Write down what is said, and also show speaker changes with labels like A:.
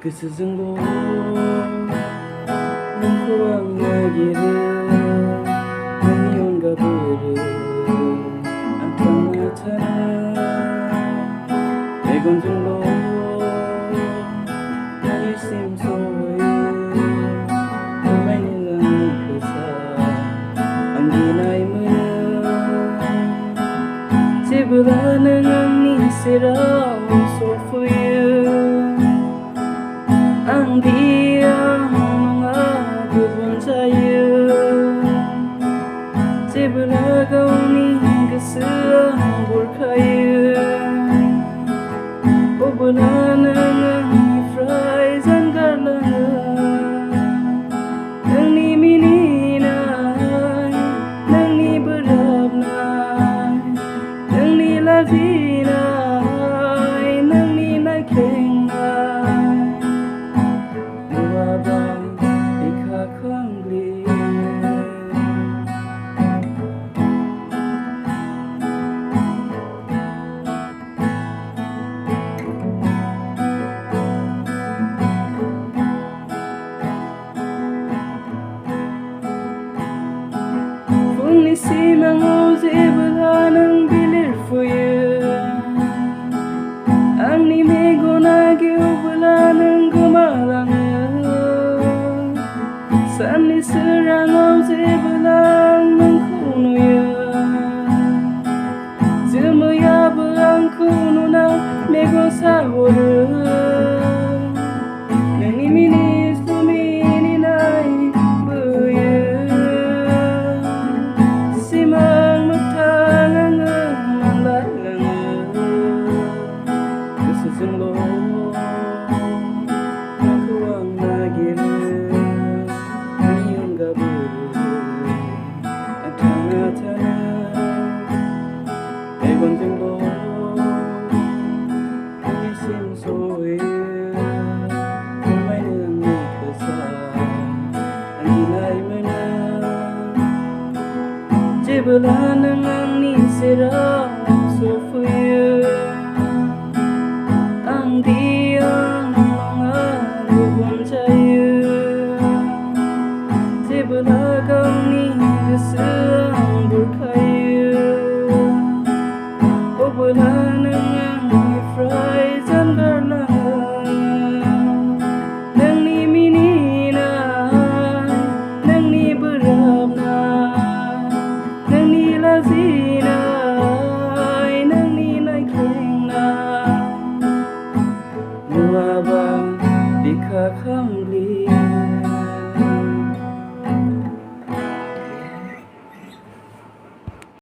A: गोसोजोंल' नोंखौ आं नागिरो, नोंनि अनगा बोरो आं थांना थानो। मेगनजोंल' नोंनिसिम सहैयो, फोरमायनो आंनि खोथा आं गिनाय मोनो। जेब्ला नों आंनि सेराव सफैयो, आं दियां नङा गुबुन जायो। जेब्ला गावनि गोसोआ बुरखायो, अब्ला नों आंनिफ्राय जानगारलाङो। नोंनि मिनिनाय, नोंनि बोराबनाय, नोंनि लाजिनाय, नोंनि नायख्लेंनाय नुवाबा बिखा खांग्लियो। फुंनि सिमाङाव जेब्ला नों बिलिरफैयो, आंनि मेगना गेवब्ला नों गोमालाङो। साननि सोराङाव जेब्ला आं नोंखौ नुयो, जोमैयाबो आंखौ नुना मेगन साहरो। नोंनि मिनिस्लु मिनिनाय बोयो, सिमां मोगथां आङो मानलाङो। गोसोजोंल' नोंखौ आं नागिरो, नोंनि अनगा बोरो आं थांना थानो। मेगनजोंल' नोंनिसिम सहैयो, फोरमायनो आंनि खोथा आं गिनाय मोनो। जेब्ला नों आंनि सेराव सफैयो, आं दियां नङा गुबुन जायो। जेब्ला गावनि गोसोआ बुरखायो, अब्ला नों आंनिफ्राय जानगारलाङो। नोंनि मिनिनाय, नोंनि बोराबनाय, नोंनि लाजिनाय, नोंनि नायख्लेंनाय नुवाबा बिखा